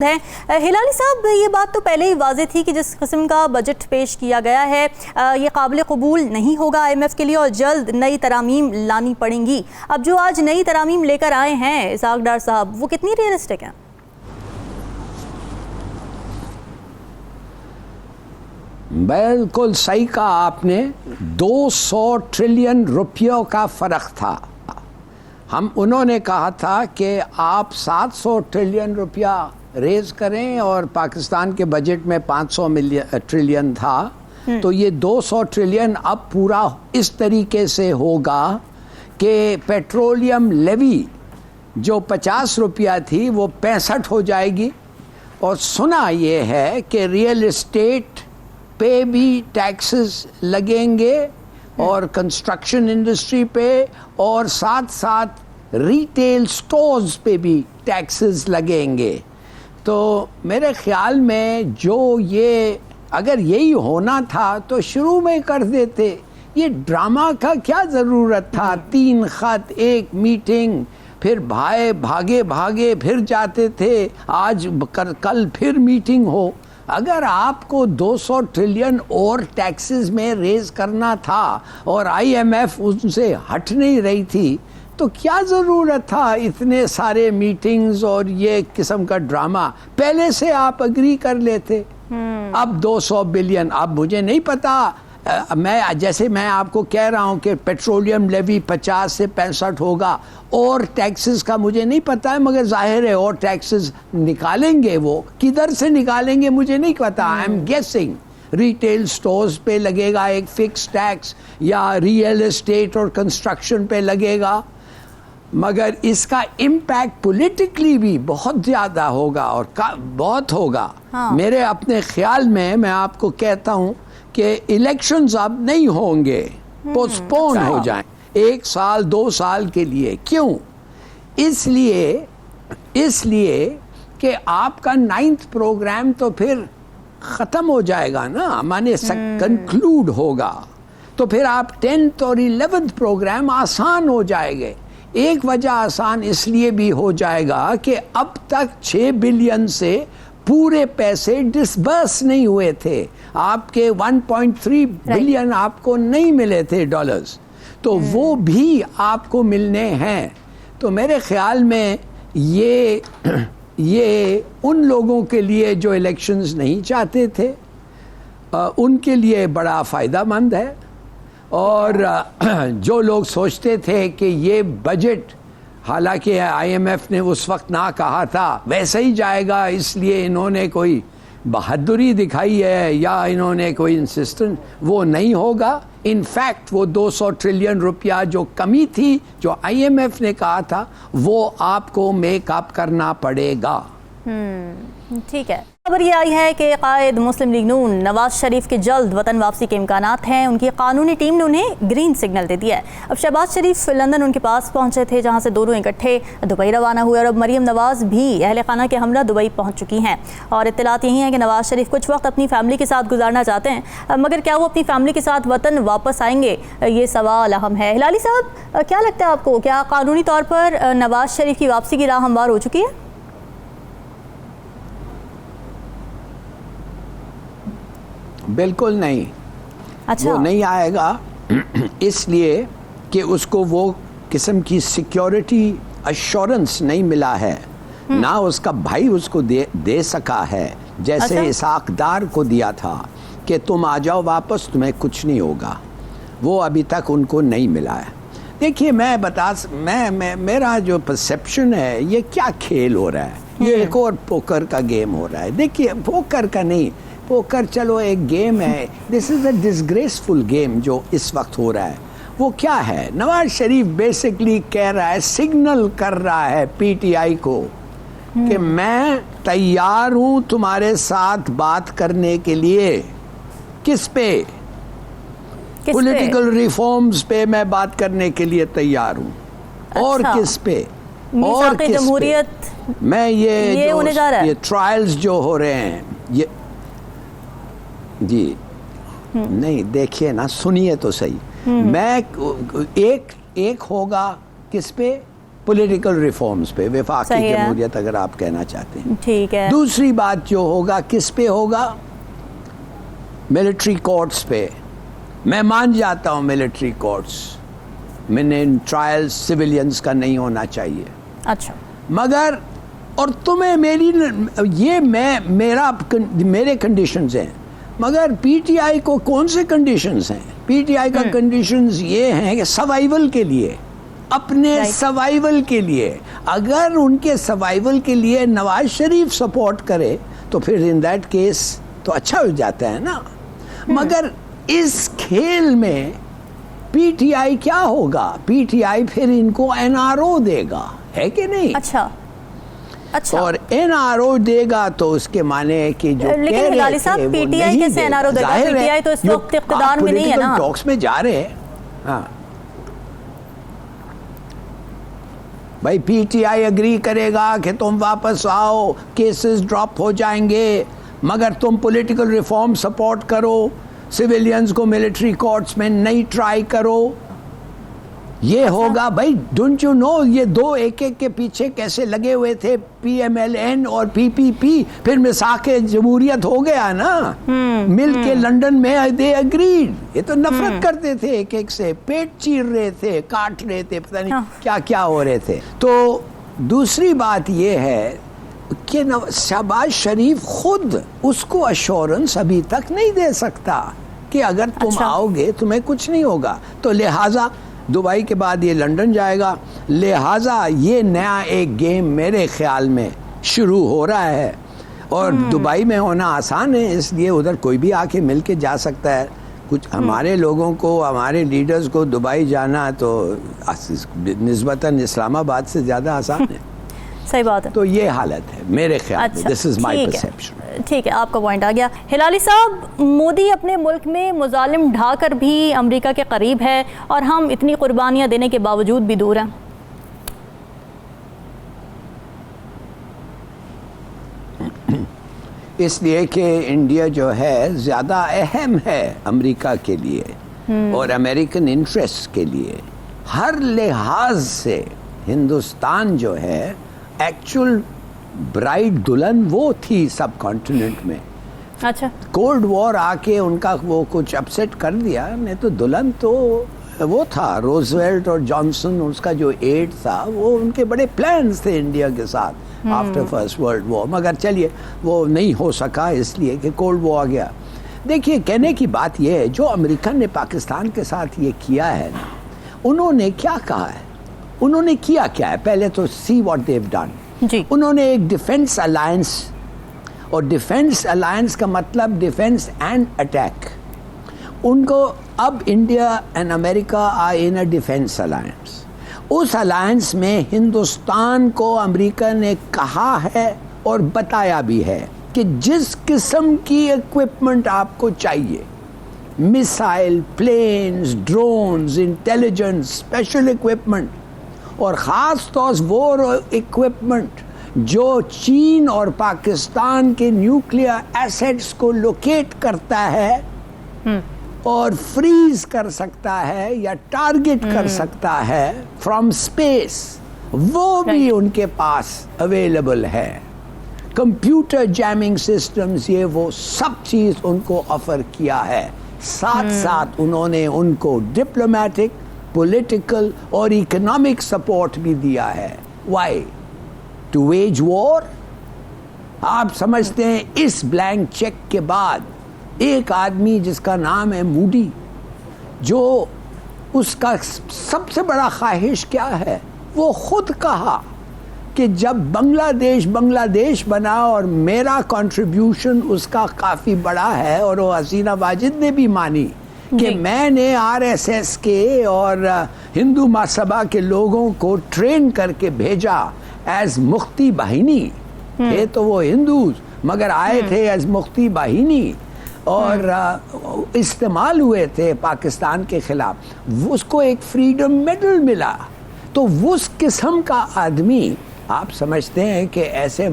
है हिलाली साहब, ये बात तो पहले ही वाज़ेह थी कि जिस किस्म का बजट पेश किया गया है ये काबिल कबूल नहीं होगा IMF के लिए और जल्द नई तरामीम लानी पड़ेंगी। अब जो आज नई तरामीम लेकर आए हैं इसहाक डार साहब, वो कितनी रियलिस्टिक हैं? बिल्कुल सही कहा आपने। 200 ट्रिलियन रुपयों का फ़र्क था। उन्होंने कहा था कि आप 700 ट्रिलियन रुपया रेज करें और पाकिस्तान के बजट में 500 ट्रिलियन था, तो ये 200 ट्रिलियन अब पूरा इस तरीके से होगा कि पेट्रोलियम लेवी जो 50 रुपया थी वो 65 हो जाएगी। और सुना ये है कि रियल एस्टेट पे भी टैक्सेस लगेंगे और कंस्ट्रक्शन इंडस्ट्री पे और साथ साथ रिटेल स्टोर्स पे भी टैक्सेस लगेंगे। तो मेरे ख्याल में जो ये अगर यही होना था तो शुरू में कर देते, ये ड्रामा का क्या ज़रूरत था? 3 खत, 1 मीटिंग, फिर भागे भागे फिर जाते थे, आज कल फिर मीटिंग हो। अगर आपको 200 ट्रिलियन और टैक्सेस में रेज करना था और IMF उनसे हट नहीं रही थी, तो क्या ज़रूरत था इतने सारे मीटिंग्स और ये किस्म का ड्रामा? पहले से आप अग्री कर लेते। अब 200 बिलियन, अब मुझे नहीं पता, मैं आपको कह रहा हूँ कि पेट्रोलियम लेवी 50 से 65 होगा और टैक्सेस का मुझे नहीं पता है, मगर जाहिर है और टैक्सेस निकालेंगे। वो किधर से निकालेंगे मुझे नहीं पता। I am guessing retail stores पे लगेगा एक फिक्स टैक्स या रियल एस्टेट और कंस्ट्रक्शन पे लगेगा, मगर इसका इम्पैक्ट पॉलिटिकली भी बहुत ज़्यादा होगा और बहुत होगा। हाँ। मेरे अपने ख्याल में मैं आपको कहता हूँ कि इलेक्शंस अब नहीं होंगे, पोस्टपोन हो जाएं 1 साल 2 साल के लिए। क्यों? इसलिए कि आपका 9th प्रोग्राम तो फिर ख़त्म हो जाएगा ना, माने कंक्लूड होगा, तो फिर आप 10th और 11th प्रोग्राम आसान हो जाएंगे। एक वजह आसान इसलिए भी हो जाएगा कि अब तक 6 बिलियन से पूरे पैसे डिसबर्स नहीं हुए थे। आपके 1.3 बिलियन आपको नहीं मिले थे डॉलर्स, तो वो भी आपको मिलने हैं। तो मेरे ख्याल में ये उन लोगों के लिए जो इलेक्शंस नहीं चाहते थे उनके लिए बड़ा फ़ायदामंद है। और जो लोग सोचते थे कि ये बजट, हालांकि IMF ने उस वक्त ना कहा था, वैसे ही जाएगा, इसलिए इन्होंने कोई बहादुरी दिखाई है या इन्होंने कोई इंसिस्टेंस, वो नहीं होगा। इनफैक्ट वो 200 ट्रिलियन रुपया जो कमी थी जो IMF ने कहा था वो आपको मेकअप करना पड़ेगा। ठीक है। खबर ये आई है कि कायद मुस्लिम लीग नून नवाज शरीफ के जल्द वतन वापसी के इम्कानात हैं। उनकी कानूनी टीम ने उन्हें ग्रीन सिग्नल दे दिया है। अब शहबाज शरीफ लंदन उनके पास पहुंचे थे, जहां से दोनों इकट्ठे दुबई रवाना हुए और अब मरीम नवाज भी अहले खाना के हमरा दुबई पहुंच चुकी हैं। और इत्तलात यही है कि नवाज शरीफ कुछ वक्त अपनी फैमिली के साथ गुजारना चाहते हैं, मगर क्या वो अपनी फैमिली के साथ वतन वापस आएंगे, ये सवाल अहम है। हिलाली साहब, क्या लगता है आपको, क्या कानूनी तौर पर नवाज शरीफ की वापसी की राह हमवार हो चुकी है? बिल्कुल नहीं। अच्छा। वो नहीं आएगा इसलिए कि उसको वो किस्म की सिक्योरिटी अश्योरेंस नहीं मिला है, ना उसका भाई उसको दे सका है, जैसे अच्छा? इसहाक डार को दिया था कि तुम आ जाओ वापस, तुम्हें कुछ नहीं होगा। वो अभी तक उनको नहीं मिला है। देखिए, मेरा जो परसेप्शन है, ये क्या खेल हो रहा है, ये एक और पोकर का गेम हो रहा है। देखिए, पोकर का नहीं, पोकर चलो एक गेम है, this is a disgraceful game जो इस वक्त हो रहा है। वो क्या है, नवाज शरीफ बेसिकली कह रहा है, सिग्नल कर रहा है PTI को कि मैं तैयार हूं तुम्हारे साथ बात करने के लिए। किस पे? पॉलिटिकल रिफॉर्म्स पे मैं बात करने के लिए तैयार हूं। अच्छा। और किस पे? और किस जमहूरियत पे? मैं ये ट्रायल्स जो हो रहे हैं, ये जी नहीं, देखिए ना, सुनिए तो सही। मैं एक होगा किस पे? पॉलिटिकल रिफॉर्म्स पे, वफाकी सही है। जमहूरियत अगर आप कहना चाहते हैं। ठीक है। दूसरी बात जो होगा किस पे होगा? मिलिट्री कोर्ट्स पे। मैं मान जाता हूँ मिलिट्री कोर्ट्स में ट्रायल्स सिविलियंस का नहीं होना चाहिए, अच्छा, मगर और तुम्हें मेरे कंडीशंस हैं, मगर पीटीआई को कौन से कंडीशंस हैं? पीटीआई का कंडीशंस ये हैं कि सर्वाइवल के लिए, अपने सर्वाइवल के लिए, अगर उनके सर्वाइवल के लिए नवाज शरीफ सपोर्ट करे तो फिर इन दैट केस तो अच्छा हो जाता है ना। मगर इस खेल में पीटीआई क्या होगा? पीटीआई फिर इनको एनआरओ देगा, है कि नहीं? अच्छा, अच्छा। और एनआरओ देगा तो उसके माने कि जो लेकिन हिलाली साहब, पीटीआई कैसे एनआरओ देगा? पीटीआई तो इस वक्त इख्तिदार में नहीं है ना। टॉक्स में जा रहे हैं। हाँ भाई, पीटीआई एग्री करेगा कि तुम वापस आओ, केसेस ड्रॉप हो जाएंगे, मगर तुम पॉलिटिकल रिफॉर्म सपोर्ट करो, सिविलियंस को मिलिट्री कोर्ट्स में नहीं ट्राई करो, ये होगा। भाई डोंट यू नो ये दो एक एक के पीछे कैसे लगे हुए थे, पीएमएलएन और पीपीपी, फिर मिसाके जमहूरियत हो गया ना। मिल के लंदन में दे एग्रीड। ये तो नफरत करते थे एक एक से, पेट चीर रहे थे, काट रहे थे, पता नहीं क्या क्या हो रहे थे। तो दूसरी बात ये है कि शहबाज शरीफ खुद उसको अश्योरेंस अभी तक नहीं दे सकता कि अगर तुम आओगे तुम्हें कुछ नहीं होगा। तो लिहाजा दुबई के बाद ये लंदन जाएगा, लिहाजा ये नया एक गेम मेरे ख्याल में शुरू हो रहा है। और दुबई में होना आसान है, इसलिए उधर कोई भी आके मिल के जा सकता है। कुछ हमारे लोगों को, हमारे लीडर्स को दुबई जाना तो निस्बतन इस्लामाबाद से ज़्यादा आसान है। सही बात है। तो ये हालत है मेरे ख्याल में। This is my perception. ठीक है, आपका पॉइंट आ गया। हिलाली साहब, मोदी अपने मुल्क में मुजालिम ढाकर भी अमेरिका के करीब है और हम इतनी कुर्बानियां देने के बावजूद भी दूर हैं। इसलिए कि इंडिया जो है ज़्यादा अहम है अमेरिका के लिए और अमेरिकन इंटरेस्ट के लिए। हर लिहाज से हिंदुस्तान जो है एक्चुअल ब्राइड दुल्हन वो थी सब कॉन्टिनेंट में। अच्छा, कोल्ड वॉर आके उनका वो कुछ अपसेट कर दिया, नहीं तो दुल्हन तो वो था रोजवेल्ट और जॉनसन, उसका जो एड था, वो उनके बड़े प्लान्स थे इंडिया के साथ आफ्टर फर्स्ट वर्ल्ड वॉर। मगर चलिए वो नहीं हो सका इसलिए कि कोल्ड वॉर आ गया। देखिए, कहने की बात यह है, जो अमेरिका ने पाकिस्तान के साथ ये किया है ना, उन्होंने क्या कहा है, उन्होंने किया क्या है? पहले तो see what they have done जी। उन्होंने एक डिफेंस अलायंस, और डिफेंस अलायंस का मतलब डिफेंस एंड अटैक। उनको अब India and America are in a defence alliance. उस अलायंस में हिंदुस्तान को अमेरिका ने कहा है और बताया भी है कि जिस किस्म की इक्विपमेंट आपको चाहिए, missile, planes, drones, intelligence, special equipment, और ख़ास तौर से वो इक्विपमेंट जो चीन और पाकिस्तान के न्यूक्लियर एसेट्स को लोकेट करता है और फ्रीज कर सकता है या टारगेट कर सकता है फ्रॉम स्पेस, वो भी उनके पास अवेलेबल है। कंप्यूटर जैमिंग सिस्टम्स, ये वो सब चीज़ उनको ऑफर किया है। साथ साथ उन्होंने उनको डिप्लोमेटिक, पॉलिटिकल और इकोनॉमिक सपोर्ट भी दिया है। वाई? To wage war. आप समझते हैं इस ब्लैंक चेक के बाद एक आदमी जिसका नाम है मूडी, जो उसका सबसे बड़ा ख्वाहिश क्या है, वो खुद कहा कि जब बांग्लादेश बना और मेरा कंट्रीब्यूशन उसका काफ़ी बड़ा है, और वो हसीना वाजिद ने भी मानी कि मैंने आरएसएस के और हिंदू महासभा के लोगों को ट्रेन करके भेजा एज मुख्ती बाहिनी। थे तो वो हिंदू मगर आए थे एज मुख्ती बाहिनी और इस्तेमाल हुए थे पाकिस्तान के खिलाफ। उसको एक फ्रीडम मेडल मिला। तो उस किस्म का आदमी, आप समझते हैं कि ऐसे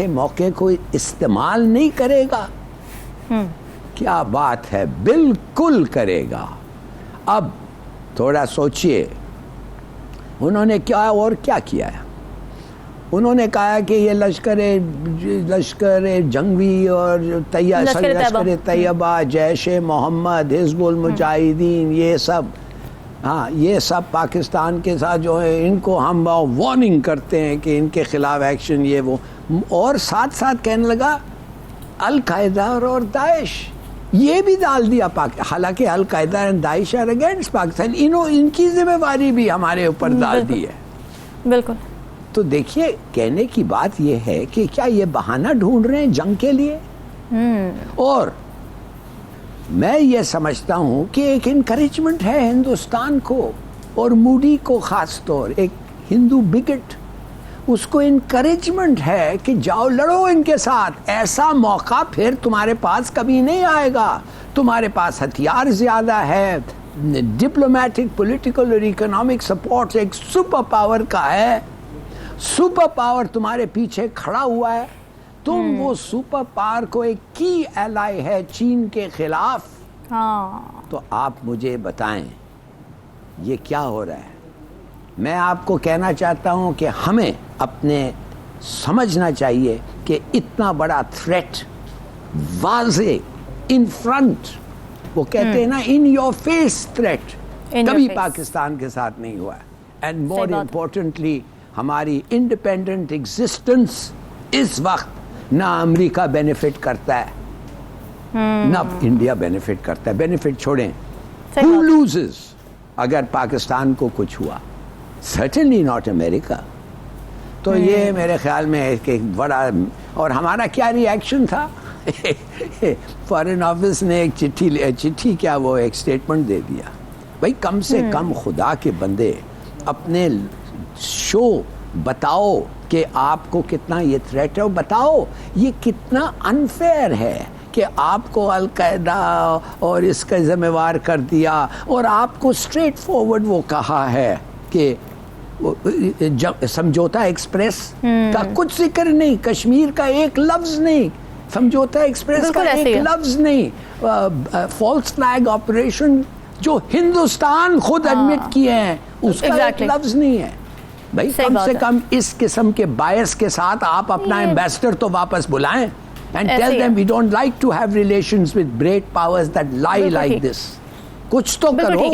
मौके को इस्तेमाल नहीं करेगा? क्या बात है, बिल्कुल करेगा। अब थोड़ा सोचिए उन्होंने क्या और क्या किया है? उन्होंने कहा कि ये लश्कर जंगवी और लश्कर तैयबा, जैश मोहम्मद, हिजबुल मुजाहिदीन, ये सब, हाँ, ये सब पाकिस्तान के साथ जो है, इनको हम वार्निंग करते हैं कि इनके खिलाफ एक्शन, ये वो। और साथ साथ कहने लगा अल कायदा और दाइश, ये भी डाल दिया हालांकि Al Qaeda and Daesh are against Pakistan, इनकी जिम्मेवारी भी हमारे ऊपर डाल दी है। बिल्कुल। तो देखिए, कहने की बात यह है कि क्या ये बहाना ढूंढ रहे हैं जंग के लिए? और मैं ये समझता हूं कि एक इनकरेजमेंट है हिंदुस्तान को और मोदी को, खास तौर एक हिंदू बिगट, उसको इनकरेजमेंट है कि जाओ लड़ो इनके साथ, ऐसा मौका फिर तुम्हारे पास कभी नहीं आएगा। तुम्हारे पास हथियार ज्यादा है, डिप्लोमेटिक, पॉलिटिकल और इकोनॉमिक सपोर्ट एक सुपर पावर का है, सुपर पावर तुम्हारे पीछे खड़ा हुआ है, तुम वो सुपर पावर को एक की एलाई है चीन के खिलाफ। हाँ। तो आप मुझे बताएं ये क्या हो रहा है? मैं आपको कहना चाहता हूं कि हमें अपने समझना चाहिए कि इतना बड़ा थ्रेट वाज़े इन फ्रंट, वो कहते हैं ना इन योर फेस थ्रेट, कभी पाकिस्तान के साथ नहीं हुआ। एंड मोर इम्पोर्टेंटली हमारी इंडिपेंडेंट एग्जिस्टेंस इस वक्त ना अमेरिका बेनिफिट करता है ना इंडिया बेनिफिट करता है। बेनिफिट छोड़ें, who loses अगर पाकिस्तान को कुछ हुआ? Certainly not America। तो ये मेरे ख्याल में एक बड़ा, और हमारा क्या रिएक्शन था? फॉरेन ऑफिस ने एक चिट्ठी क्या वो एक स्टेटमेंट दे दिया, भाई कम से कम खुदा के बंदे अपने शो बताओ कि आपको कितना ये थ्रेट है, और बताओ ये कितना अनफेयर है कि आपको अल कायदा और इसका जिम्मेवार कर दिया, और आपको स्ट्रेट फॉरवर्ड वो कहा है कि समझौता एक्सप्रेस का कुछ जिक्र नहीं, कश्मीर का एक लफ्ज नहीं, समझौता एक्सप्रेस का एक लफ्ज नहीं, फॉल्स फ्लैग ऑपरेशन जो हिंदुस्तान खुद एडमिट किए हैं उसका एक लफ्ज नहीं है। भाई कम से कम इस किस्म के बायस के साथ आप अपना एम्बेसडर तो वापस बुलाएं and tell them we don't like to have relations with great powers that lie like this. कुछ तो करो।